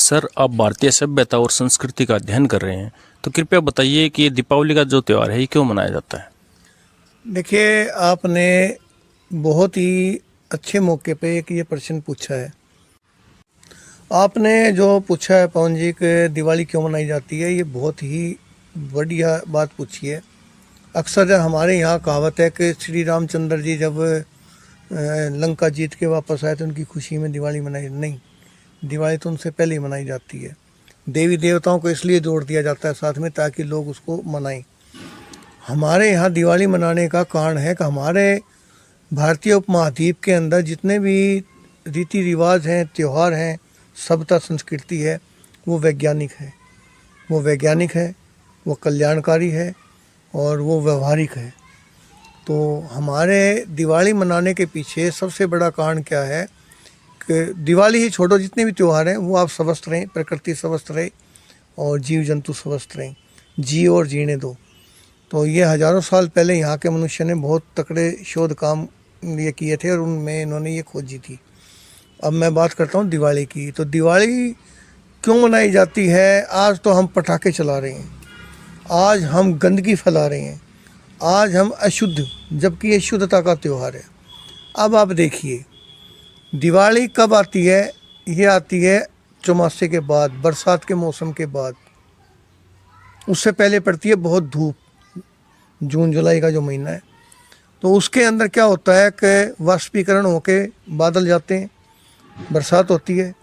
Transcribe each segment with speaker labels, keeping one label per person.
Speaker 1: Sir, आप भारतीय सभ्यता और संस्कृति का अध्ययन कर रहे हैं, तो कृपया बताइए कि ये दीपावली का जो त्यौहार है ये क्यों मनाया जाता है।
Speaker 2: देखिए, आपने बहुत ही अच्छे मौके पे एक ये प्रश्न पूछा है। आपने जो पूछा है पवन जी कि दिवाली क्यों मनाई जाती है, ये बहुत ही बढ़िया बात पूछी है। अक्सर हमारे यहाँ कहावत है कि श्री रामचंद्र जी जब लंका जीत के वापस आए तो उनकी खुशी में दिवाली मनाई नहीं, दिवाली तो उनसे पहले ही मनाई जाती है। देवी देवताओं को इसलिए जोड़ दिया जाता है साथ में ताकि लोग उसको मनाएं। हमारे यहाँ दिवाली मनाने का कारण है कि हमारे भारतीय उपमहाद्वीप के अंदर जितने भी रीति रिवाज हैं, त्यौहार हैं, सभ्यता संस्कृति है, वो वैज्ञानिक है, वो कल्याणकारी है और वो व्यवहारिक है। तो हमारे दिवाली मनाने के पीछे सबसे बड़ा कारण क्या है कि दिवाली ही छोड़ो, जितने भी त्यौहार हैं वो आप स्वस्थ रहें, प्रकृति स्वस्थ रहे और जीव जंतु स्वस्थ रहें, जी और जीने दो। तो ये हज़ारों साल पहले यहाँ के मनुष्य ने बहुत तकड़े शोध काम ये किए थे और उनमें इन्होंने ये खोजी थी। अब मैं बात करता हूँ दिवाली की। तो दिवाली क्यों मनाई जाती है? आज तो हम पटाखे चला रहे हैं, आज हम गंदगी फैला रहे हैं, आज हम अशुद्ध, जबकि ये शुद्धता का त्यौहार है। अब आप देखिए दिवाली कब आती है? ये आती है चौमासे के बाद, बरसात के मौसम के बाद। उससे पहले पड़ती है बहुत धूप, जून जुलाई का जो महीना है। तो उसके अंदर क्या होता है कि वाष्पीकरण होके बादल जाते हैं, बरसात होती है,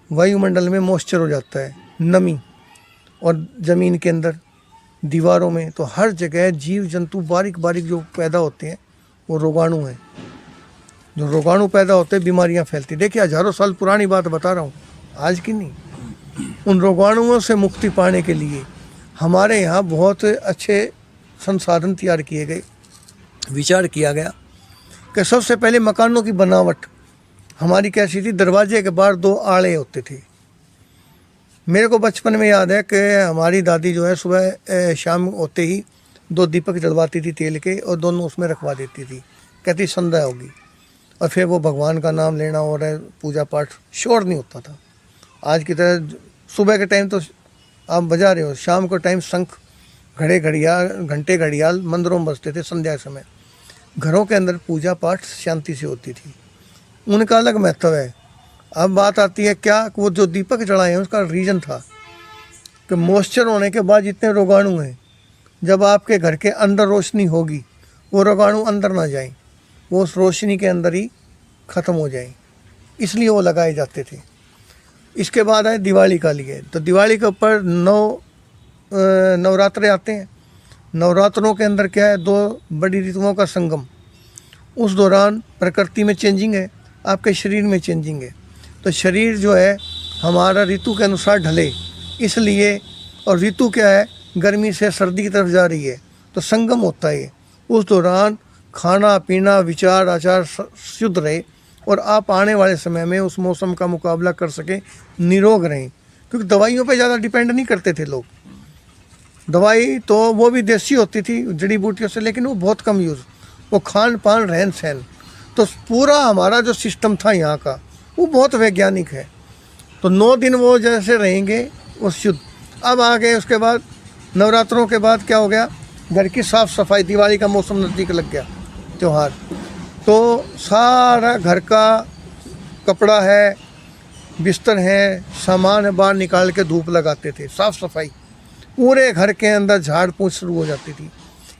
Speaker 2: वायुमंडल में मॉइस्चर हो जाता है, नमी, और ज़मीन के अंदर दीवारों में, तो हर जगह जीव जंतु बारीक बारीक जो पैदा होते हैं वो रोगाणु हैं। जो रोगाणु पैदा होते हैं बीमारियां फैलती। देखिए, हज़ारों साल पुरानी बात बता रहा हूँ, आज की नहीं। उन रोगाणुओं से मुक्ति पाने के लिए हमारे यहाँ बहुत अच्छे संसाधन तैयार किए गए। विचार किया गया कि सबसे पहले मकानों की बनावट हमारी कैसी थी? दरवाजे के बाहर 2 आड़े होते थे। मेरे को बचपन में याद है कि हमारी दादी जो है सुबह शाम होते ही 2 दीपक जलवाती थी तेल के और दोनों उसमें रखवा देती थी, कहती संध्या होगी। और फिर वो भगवान का नाम लेना और पूजा पाठ, शोर नहीं होता था आज की तरह। सुबह के टाइम तो आप बजा रहे हो, शाम को टाइम शंख, घड़े, घड़ियाल, घंटे, घड़ियाल मंदिरों में बजते थे संध्या समय। घरों के अंदर पूजा पाठ शांति से होती थी, उनका अलग महत्व है। अब बात आती है क्या, वो जो दीपक जलाए हैं उसका रीज़न था कि मॉइस्चर होने के बाद जितने रोगाणु हैं, जब आपके घर के अंदर रोशनी होगी वो रोगाणु अंदर ना जाए, वो उस रोशनी के अंदर ही ख़त्म हो जाए, इसलिए वो लगाए जाते थे। इसके बाद आए दिवाली का लिए। तो दिवाली के ऊपर नवरात्रे आते हैं। नवरात्रों के अंदर क्या है? 2 बड़ी ऋतुओं का संगम। उस दौरान प्रकृति में चेंजिंग है, आपके शरीर में चेंजिंग है। तो शरीर जो है हमारा ऋतु के अनुसार ढले, इसलिए, और ऋतु क्या है? गर्मी से सर्दी की तरफ जा रही है, तो संगम होता है। उस दौरान खाना पीना विचार आचार शुद्ध रहे और आप आने वाले समय में उस मौसम का मुकाबला कर सकें, निरोग रहें। क्योंकि दवाइयों पे ज़्यादा डिपेंड नहीं करते थे लोग। दवाई तो वो भी देसी होती थी जड़ी बूटियों से, लेकिन वो बहुत कम यूज़, वो खान पान रहन सहन, तो पूरा हमारा जो सिस्टम था यहाँ का वो बहुत वैज्ञानिक है। तो 9 दिन वो जैसे रहेंगे वो शुद्ध। अब आ गए उसके बाद नवरात्रों के बाद क्या हो गया? घर की साफ़ सफाई, दिवाली का मौसम नज़दीक लग गया, त्यौहार, तो सारा घर का कपड़ा है, बिस्तर है, सामान है, बाहर निकाल के धूप लगाते थे, साफ़ सफाई, पूरे घर के अंदर झाड़ पूछ शुरू हो जाती थी।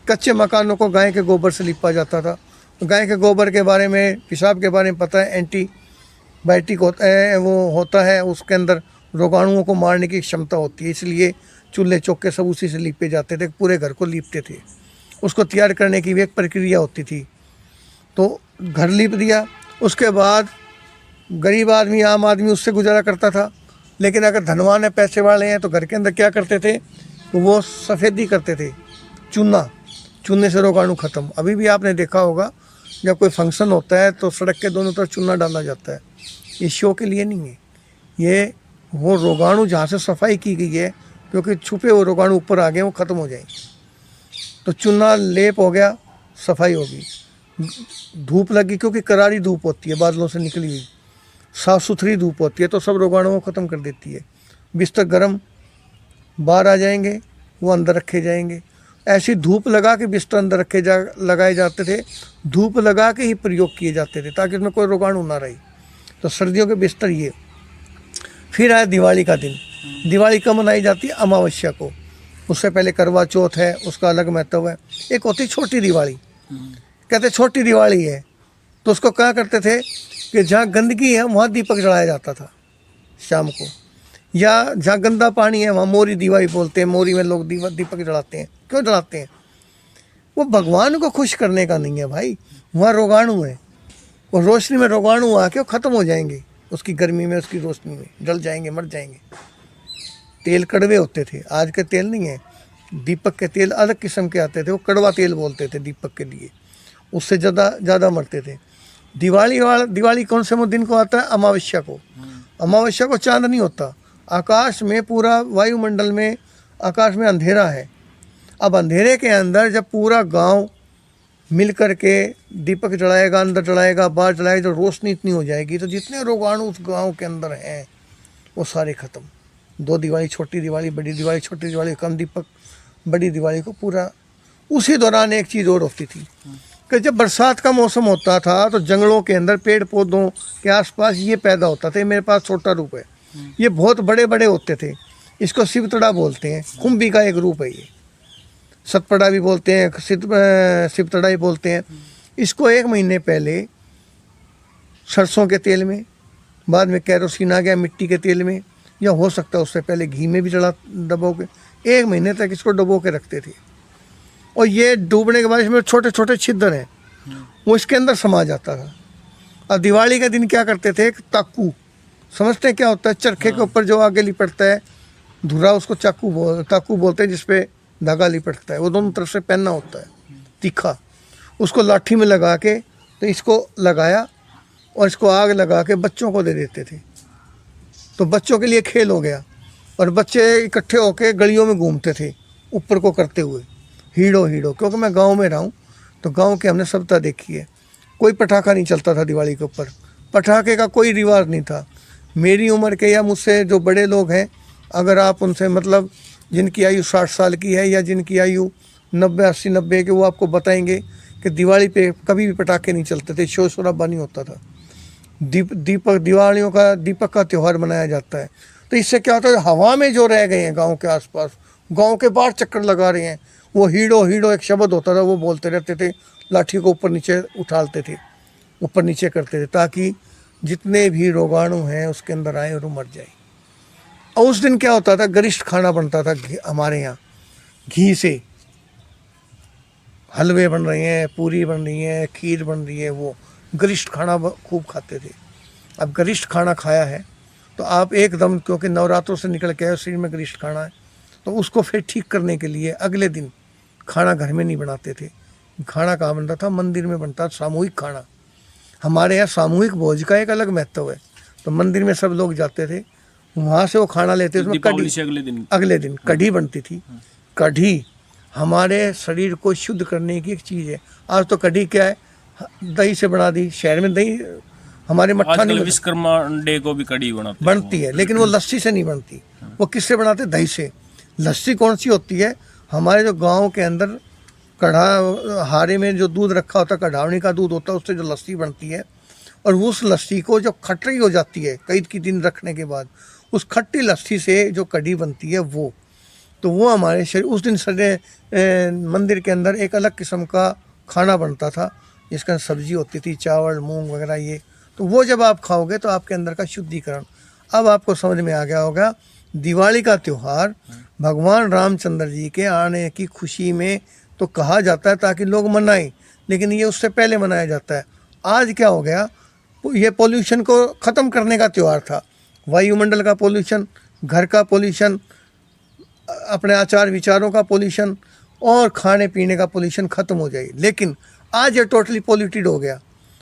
Speaker 2: कच्चे मकानों को गाय के गोबर से लिपा जाता था। गाय के गोबर के बारे में, पेशाब के बारे में पता है, एंटीबायोटिक होता है, वो होता है, उसके अंदर रोगाणुओं को मारने की क्षमता होती है, इसलिए चूल्हे चौके सब उसी से लीपे जाते थे, पूरे घर को लीपते थे। उसको तैयार करने की भी एक प्रक्रिया होती थी। तो घर लीप दिया, उसके बाद गरीब आदमी, आम आदमी उससे गुजारा करता था। लेकिन अगर धनवान है, पैसे वाले हैं, तो घर के अंदर क्या करते थे? वो सफ़ेदी करते थे, चूने से रोगाणु ख़त्म। अभी भी आपने देखा होगा जब कोई फंक्शन होता है तो सड़क के दोनों तरफ चूना डाला जाता है। ये शो के लिए नहीं है, ये वो रोगाणु जहाँ से सफाई की गई है, क्योंकि छुपे हुए रोगाणु ऊपर आ गए, वो ख़त्म हो जाए। तो चूना लेप हो गया, सफाई होगी। धूप लगी, क्योंकि करारी धूप होती है बादलों से निकली हुई, साफ़ सुथरी धूप होती है तो सब रोगाणुओं को ख़त्म कर देती है। बिस्तर गर्म, बाहर आ जाएंगे, वो अंदर रखे जाएंगे। ऐसी धूप लगा के बिस्तर अंदर लगाए जाते थे, धूप लगा के ही प्रयोग किए जाते थे ताकि उसमें कोई रोगाणु ना रहे। तो सर्दियों के बिस्तर ये। फिर आया दिवाली का दिन। दिवाली कब मनाई जाती है? अमावस्या को। उससे पहले करवा चौथ है, उसका अलग महत्व है। एक होती छोटी दिवाली, कहते छोटी दिवाली है तो उसको क्या करते थे कि जहाँ गंदगी है वहाँ दीपक जलाया जाता था शाम को, या जहाँ गंदा पानी है वहाँ मोरी दिवाली बोलते हैं, मोरी में लोग दीपक जलाते हैं। क्यों जलाते हैं? वो भगवान को खुश करने का नहीं है भाई, वहाँ रोगाणु है, और रोशनी में रोगाणु आके वो ख़त्म हो जाएंगे, उसकी गर्मी में, उसकी रोशनी में जल जाएंगे, मर जाएंगे। तेल कड़वे होते थे, आज के तेल नहीं है। दीपक के तेल अलग किस्म के आते थे, वो कड़वा तेल बोलते थे दीपक के लिए, उससे ज़्यादा मरते थे। दिवाली कौन से दिन को आता है? अमावस्या को। अमावस्या को चांद नहीं होता, आकाश में पूरा वायुमंडल में आकाश में अंधेरा है। अब अंधेरे के अंदर जब पूरा गांव मिल कर के दीपक जलाएगा, अंदर जलाएगा, बाहर जलाएगा, जो रोशनी इतनी हो जाएगी तो जितने रोगाणु उस गांव के अंदर हैं वो सारे ख़त्म। 2 दिवाली, छोटी दिवाली, बड़ी दिवाली, छोटी दिवाली, कम दीपक, बड़ी दिवाली को पूरा। उसी दौरान एक चीज़ और होती थी कि जब बरसात का मौसम होता था तो जंगलों के अंदर पेड़ पौधों के आसपास ये पैदा होता था। मेरे पास छोटा रूप है, ये बहुत बड़े बड़े होते थे। इसको सिवतड़ा बोलते हैं, कुंभी का एक रूप है ये। सतपड़ा भी बोलते हैं, सिवतड़ा ही बोलते हैं। इसको 1 महीने पहले सरसों के तेल में, बाद में कैरोसिन आ गया मिट्टी के तेल में, या हो सकता है उससे पहले घी में भी डबो के 1 महीने तक इसको डबो के रखते थे। और ये डूबने के बाद इसमें छोटे छोटे छिद्र हैं, वो इसके अंदर समा जाता था। अब दिवाली के दिन क्या करते थे? ताकू, समझते हैं क्या होता है? चरखे के ऊपर जो आगे लिपटता है धुरा, उसको ताकू बोलते हैं, जिसपे धागा लिपटता है, वो दोनों तरफ से पहनना होता है तीखा। उसको लाठी में लगा के, तो इसको लगाया और इसको आग लगा के बच्चों को दे देते थे। तो बच्चों के लिए खेल हो गया, और बच्चे इकट्ठे होके गलियों में घूमते थे ऊपर को करते हुए, हीड़ो हीड़ो। क्योंकि मैं गांव में रहा हूँ तो गांव के हमने सभ्यता देखी है। कोई पटाखा नहीं चलता था दिवाली के ऊपर, पटाखे का कोई रिवाज नहीं था। मेरी उम्र के या मुझसे जो बड़े लोग हैं, अगर आप उनसे मतलब जिनकी आयु 60 साल की है या जिनकी आयु 90, 80, 90 के, वो आपको बताएंगे कि दिवाली पे कभी भी पटाखे नहीं चलते थे, शोर शराबा नहीं होता था। दिवालियों का दीपक का त्यौहार मनाया जाता है। तो इससे क्या होता है? हवा में जो रह गए हैं गांव के आसपास, गांव के बाहर चक्कर लगा रहे हैं, वो हीड़ो हीड़ो एक शब्द होता था, वो बोलते रहते थे, लाठी को ऊपर नीचे उछालते थे, ऊपर नीचे करते थे, ताकि जितने भी रोगाणु हैं उसके अंदर आए और वो मर जाए। और उस दिन क्या होता था? गरिष्ठ खाना बनता था हमारे यहाँ, घी से हलवे बन रहे हैं, पूरी बन रही है, खीर बन रही है, वो गरिष्ठ खाना खूब खाते थे। अब गरिष्ठ खाना खाया है तो आप एकदम, क्योंकि नवरात्रों से निकल के आए, शरीर में गरिष्ठ खाना है, तो उसको फिर ठीक करने के लिए अगले दिन खाना घर में नहीं बनाते थे। खाना कहाँ बनता था? मंदिर में बनता था, सामूहिक खाना। हमारे यहाँ सामूहिक भोज का एक अलग महत्व है। तो मंदिर में सब लोग जाते थे, वहाँ से वो खाना लेते थे। उसमें कढ़ी, अगले दिन कढ़ी बनती थी। कढ़ी हमारे शरीर को शुद्ध करने की एक चीज़ है। आज तो कढ़ी क्या है? दही से बना दी। शहर में दही हमारे मट्ठा नहीं,
Speaker 1: विश्वकर्मा डे को भी कढ़ी
Speaker 2: बनती है, लेकिन वो लस्सी से नहीं बनती। वो किससे बनाते? दही से। लस्सी कौन सी होती है? हमारे जो गांव के अंदर हारे में जो दूध रखा होता है, कढ़ावनी का दूध होता है, उससे जो लस्सी बनती है, और उस लस्सी को जब खट्टी हो जाती है कई दिन रखने के बाद, उस खट्टी लस्सी से जो कढ़ी बनती है वो हमारे शरीर, उस दिन सारे मंदिर के अंदर एक अलग किस्म का खाना बनता था, जिसका सब्जी होती थी, चावल, मूंग वगैरह ये। तो वो जब आप खाओगे तो आपके अंदर का शुद्धिकरण। अब आपको समझ में आ गया होगा, दिवाली का त्यौहार भगवान रामचंद्र जी के आने की खुशी में तो कहा जाता है ताकि लोग मनाएं, लेकिन ये उससे पहले मनाया जाता है। आज क्या हो गया? ये पोल्यूशन को ख़त्म करने का त्यौहार था। वायुमंडल का पोल्यूशन, घर का पोल्यूशन, अपने आचार विचारों का पोल्यूशन और खाने पीने का पोल्यूशन ख़त्म हो जाए। लेकिन आज ये टोटली पोल्यूटेड हो गया।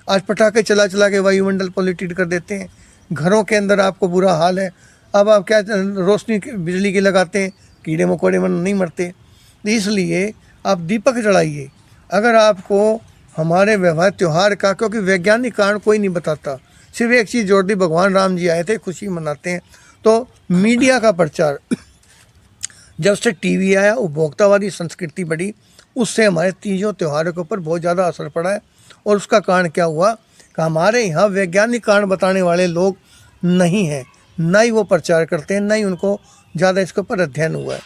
Speaker 2: आज पटाखे चला के वायुमंडल पोल्यूटेड कर देते हैं। घरों के अंदर आपको बुरा हाल है। अब आप क्या रोशनी बिजली की लगाते हैं, कीड़े मकोड़े मन नहीं मरते। तो इसलिए आप दीपक जलाइए। अगर आपको हमारे व्यवहार त्यौहार का, क्योंकि वैज्ञानिक कारण कोई नहीं बताता सिर्फ एक चीज़ जोड़ दी, भगवान राम जी आए थे, खुशी मनाते हैं। तो मीडिया का प्रचार, जब से टीवी आया, उपभोक्तावादी संस्कृति बढ़ी, उससे हमारे तीजों त्योहारों के ऊपर बहुत ज़्यादा असर पड़ा है। और उसका कारण क्या हुआ कि हमारे यहाँ वैज्ञानिक कारण बताने वाले लोग नहीं हैं, ना ही वो प्रचार करते हैं, ना ही उनको ज़्यादा इसके ऊपर अध्ययन हुआ है।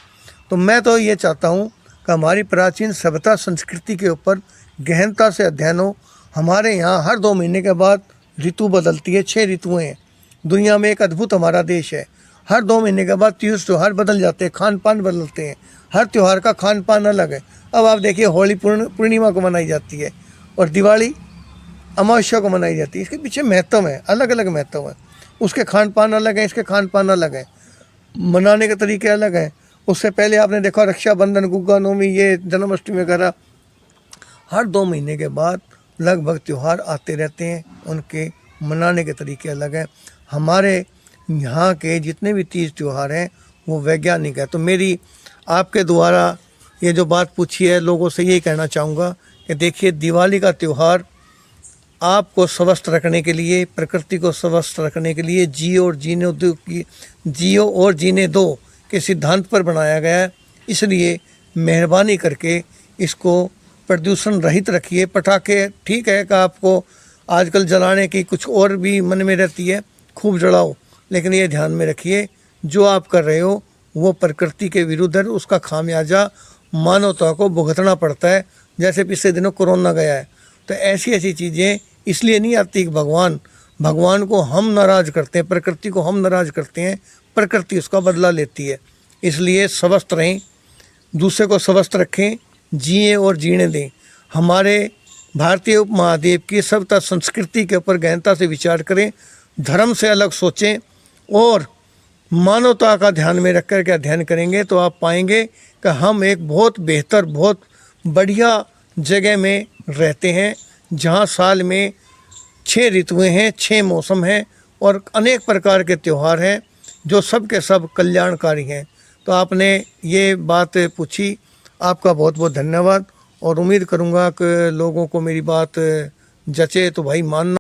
Speaker 2: तो मैं तो ये चाहता हूँ कि हमारी प्राचीन सभ्यता संस्कृति के ऊपर गहनता से अध्ययन हो। हमारे यहाँ हर 2 महीने के बाद ऋतु बदलती है, 6 ऋतुएँ हैं। दुनिया में एक अद्भुत हमारा देश है। हर 2 महीने के बाद तीज त्यौहार बदल जाते हैं, खान पान बदलते हैं, हर त्यौहार का खान पान अलग है। अब आप देखिए, होली पूर्णिमा को मनाई जाती है और दिवाली अमावस्या को मनाई जाती है। इसके पीछे महत्व है, अलग अलग महत्व है। उसके खान पान अलग है, इसके खान पान अलग है, मनाने के तरीके अलग हैं। उससे पहले आपने देखा रक्षाबंधन, गुग्गा नवमी, ये जन्माष्टमी वगैरह, हर 2 महीने के बाद लगभग त्यौहार आते रहते हैं, उनके मनाने के तरीके अलग हैं। हमारे यहाँ के जितने भी तीज त्यौहार हैं वो वैज्ञानिक है। तो मेरी आपके द्वारा ये जो बात पूछी है, लोगों से यही कहना चाहूँगा कि देखिए, दिवाली का त्यौहार आपको स्वस्थ रखने के लिए, प्रकृति को स्वस्थ रखने के लिए, जियो और जीने दो के सिद्धांत पर बनाया गया है। इसलिए मेहरबानी करके इसको प्रदूषण रहित रखिए। पटाखे ठीक है कि आपको आजकल जलाने की कुछ और भी मन में रहती है, खूब जलाओ, लेकिन ये ध्यान में रखिए, जो आप कर रहे हो वो प्रकृति के विरुद्ध है। उसका खामियाजा मानवता को भुगतना पड़ता है। जैसे पिछले दिनों कोरोना गया है, तो ऐसी चीज़ें इसलिए नहीं आती कि भगवान को हम नाराज़ करते हैं, प्रकृति को हम नाराज़ करते हैं, प्रकृति उसका बदला लेती है। इसलिए स्वस्थ रहें, दूसरे को स्वस्थ रखें, जिए और जीने दें। हमारे भारतीय उपमहाद्वीप की सभ्यता संस्कृति के ऊपर गहनता से विचार करें, धर्म से अलग सोचें और मानवता का ध्यान में रख कर के अध्ययन करेंगे तो आप पाएंगे कि हम एक बहुत बेहतर, बहुत बढ़िया जगह में रहते हैं, जहाँ साल में 6 ऋतुएँ हैं, 6 मौसम हैं और अनेक प्रकार के त्यौहार हैं जो सब के सब कल्याणकारी हैं। तो आपने ये बात पूछी, आपका बहुत बहुत धन्यवाद। और उम्मीद करूँगा कि लोगों को मेरी बात जचे तो भाई मानना।